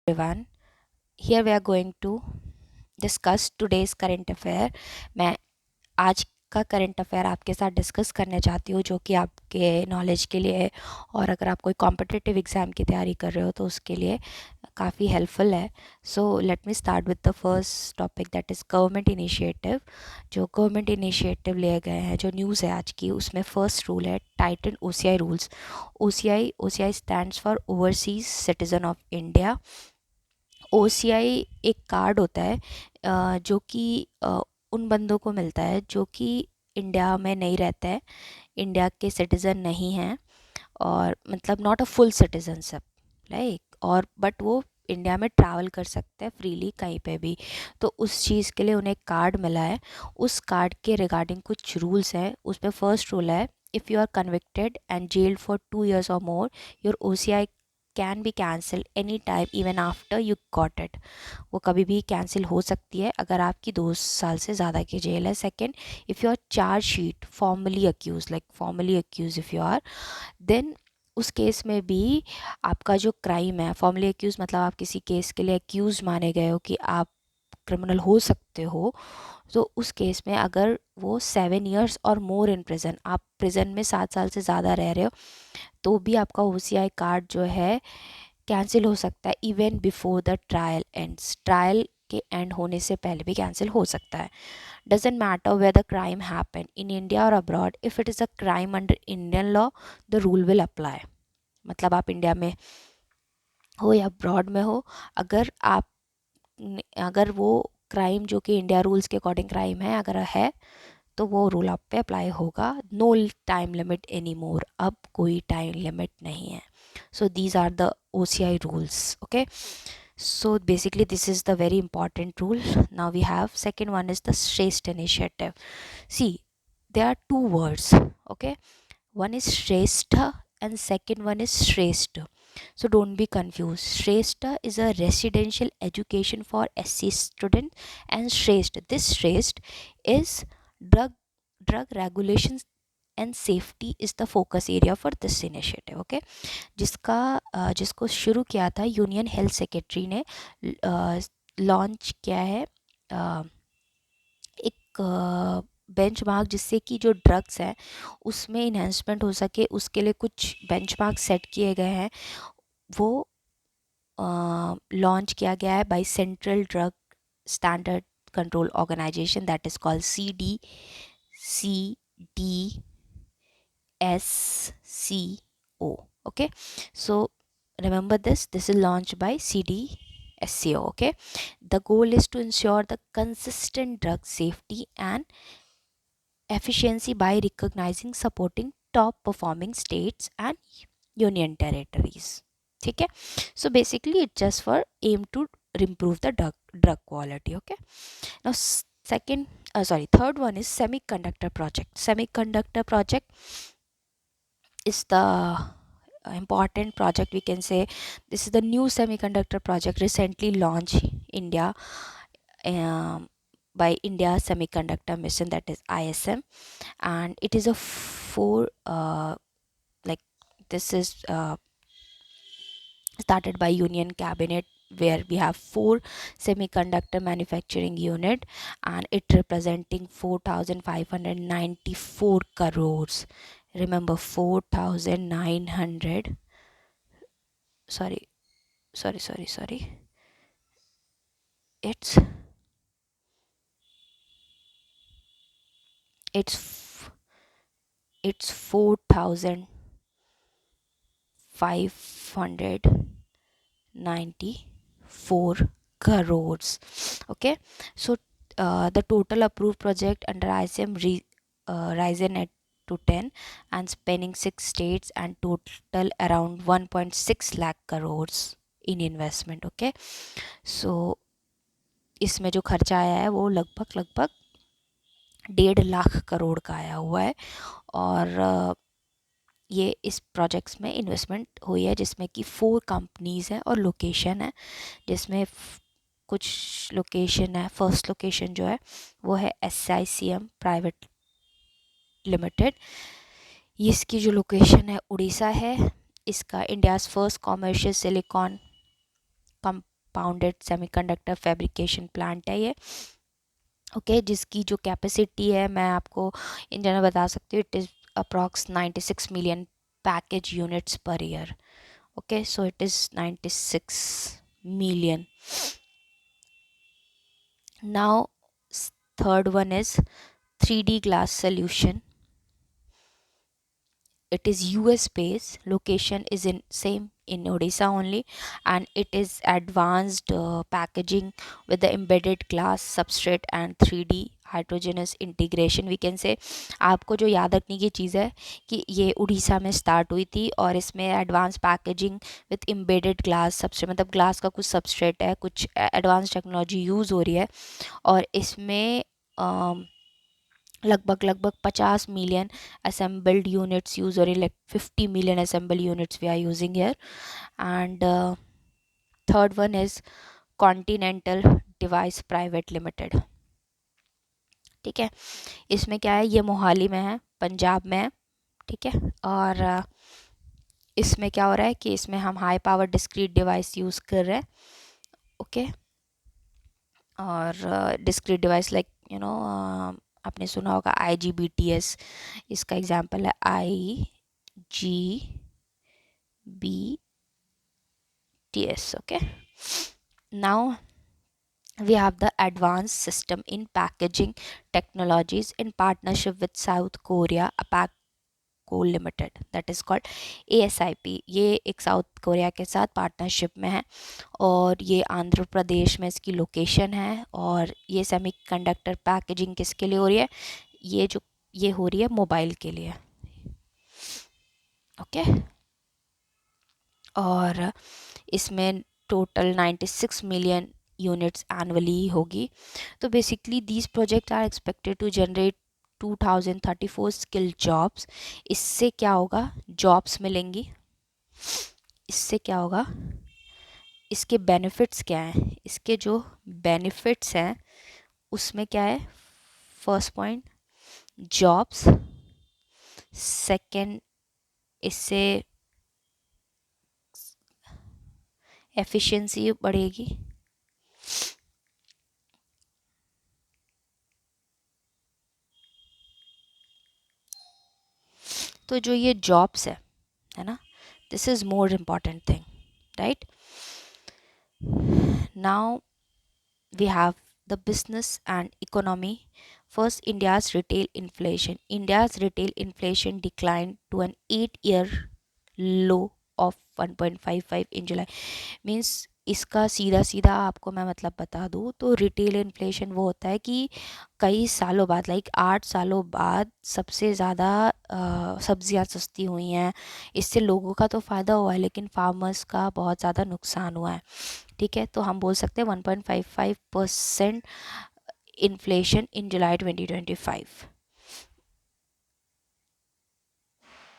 everyone. Here we are going to discuss today's current affair. मैं आज का current affair आपके साथ डिस्कस करने चाहती हूँ जो कि आपके नॉलेज के लिए है और अगर आप कोई कॉम्पिटिटिव एग्ज़ाम की तैयारी कर रहे हो तो उसके लिए काफ़ी हेल्पफुल है. So let me start with the first topic that is government initiative. जो गवर्नमेंट इनिशिएटिव लिए गए हैं, जो न्यूज़ है आज की, उसमें फर्स्ट रूल है Titan OCI rules. OCI stands for overseas citizen of India. OCI एक कार्ड होता है जो कि उन बंदों को मिलता है जो कि इंडिया में नहीं रहते हैं, इंडिया के सिटीज़न नहीं हैं, और मतलब not a full citizenship like, और बट वो इंडिया में ट्रैवल कर सकते हैं फ्रीली कहीं पे भी. तो उस चीज़ के लिए उन्हें कार्ड मिला है. उस कार्ड के रिगार्डिंग कुछ रूल्स हैं. उसमें फर्स्ट रूल है, if you are convicted and jailed for 2 years और more, your OCI can be cancel any time even after you got it. वो कभी भी कैंसिल हो सकती है अगर आपकी 2 साल से ज़्यादा की जेल है. Second, if you are charge sheet formally accused, like formally accused if you are, then उस केस में भी आपका जो क्राइम है, फॉर्मली अक्यूज मतलब आप किसी केस के लिए अक्यूज माने गए हो कि आप क्रिमिनल हो सकते हो, तो उस केस में अगर वो 7 years और मोर इन प्रिजन, आप प्रिजन में 7 साल से ज़्यादा रह रहे हो, तो भी आपका OCI कार्ड जो है कैंसिल हो सकता है even before the trial ends. Trial के एंड होने से पहले भी कैंसिल हो सकता है. Doesn't matter where the crime happen in India और abroad, if it is a crime under Indian law the rule will apply. मतलब आप इंडिया में हो या अब्रॉड में हो, अगर वो क्राइम जो कि इंडिया रूल्स के अकॉर्डिंग क्राइम है अगर है, तो वो रूल आप पे अप्लाई होगा. No time limit any more, अब कोई टाइम लिमिट नहीं है. So these are the OCI rules. Okay, so basically this is the very important rule. Now we have second one is the Shrestha initiative. See, there are two words. Okay, one is Shrestha and second one is Shrestha. So don't be confused. Shrestha is a residential education for SC student, and Shrestha, this Shrestha is drug regulations and safety is the focus area for this initiative. Okay, जिसको शुरू किया था union health secretary ने, launch किया है एक benchmark, जिससे कि जो ड्रग्स हैं उसमें इन्हेंसमेंट हो सके, उसके लिए कुछ बेंचमार्क सेट किए गए हैं. वो लॉन्च किया गया है by central drug standard control organisation, that is called CDSCO. Okay, so remember this is launched by CDSCO. Okay, the goal is to ensure the consistent drug safety and efficiency by recognizing supporting top performing states and union territories. ठीक है, so basically it's just for aim to improve the drug quality. Okay, now third one is semiconductor project. Semiconductor project is the important project, we can say. This is the new semiconductor project recently launched India, um, by India Semiconductor Mission, that is ISM, and it is a four like this is started by Union Cabinet, where we have 4 semiconductor manufacturing unit, and it representing 4,594 crores. Remember, 4,900, sorry, it's it's it's 4,594 crores. Okay, so the total approved project under ICM risen at to 10 and spanning 6 states and total around 1.6 lakh crores in investment. Okay, so इसमें जो खर्चा आया है वो लगभग 1.5 लाख करोड़ का आया हुआ है. और ये इस प्रोजेक्ट्स में इन्वेस्टमेंट हुई है, जिसमें कि 4 कंपनीज़ हैं और लोकेशन है, जिसमें कुछ लोकेशन है. फर्स्ट लोकेशन जो है वो है SICM प्राइवेट लिमिटेड. इसकी जो लोकेशन है उड़ीसा है. इसका India's first commercial silicon compounded semiconductor fabrication plant है ये। ओके, जिसकी जो कैपेसिटी है मैं आपको इन जनरल बता सकती हूँ, it is approx 96 million package units per year. Okay, so it is 96 million. Now third one is 3D glass solution. It is US based, location is in same in Odisha only, and it is advanced packaging with the embedded glass substrate and 3D heterogeneous integration we can say. आपको जो याद रखने की चीज़ है कि ये उड़ीसा में start हुई थी और इसमें advance packaging with embedded glass substrate, मतलब ग्लास का कुछ सबस्ट्रेट है, कुछ एडवांस टेक्नोलॉजी यूज़ हो रही है और इसमें लगभग 50 मिलियन assembled units यूज हो रही है, like 50 million assembled units we are using here. And third one is Continental Device Private Limited. ठीक है, इसमें क्या है, ये मोहाली में है, पंजाब में है। ठीक है, और इसमें क्या हो रहा है कि इसमें हम high power discrete device use कर रहे हैं। ओके, और डिस्क्रीट डिवाइस लाइक आपने सुना होगा IGBTS, इसका एग्जांपल है IGBTS. Okay, now we have the advanced system in packaging technologies in partnership with South Korea APAC Coal Limited, that is called ASIP. ये एक साउथ कोरिया के साथ पार्टनरशिप में है और ये आंध्र प्रदेश में इसकी लोकेशन है। और ये सेमीकंडक्टर पैकेजिंग किसके लिए हो रही है, ये हो रही है मोबाइल के लिए। ओके, और इसमें टोटल 96 मिलियन यूनिट्स एनुअली होगी। तो basically these project are expected to generate 2034 skill jobs. इससे क्या होगा, जॉब्स मिलेंगी। इससे क्या होगा, इसके बेनिफिट्स क्या हैं, इसके जो बेनिफिट्स हैं उसमें क्या है, फर्स्ट पॉइंट जॉब्स, सेकंड इससे एफिशिएंसी बढ़ेगी, तो जो ये जॉब्स है ना, this is more important thing, right. Now we have the business and economy. First, India's retail inflation declined to an 8-year low of 1.55 in July. Means इसका सीधा सीधा आपको मैं मतलब बता दूँ तो रिटेल इन्फ्लेशन वो होता है कि कई सालों बाद, लाइक 8 सालों बाद सबसे ज़्यादा सब्जियां सस्ती हुई हैं। इससे लोगों का तो फ़ायदा हुआ है लेकिन फार्मर्स का बहुत ज़्यादा नुकसान हुआ है। ठीक है, तो हम बोल सकते हैं 1.55% इन्फ्लेशन इन जुलाई 2025।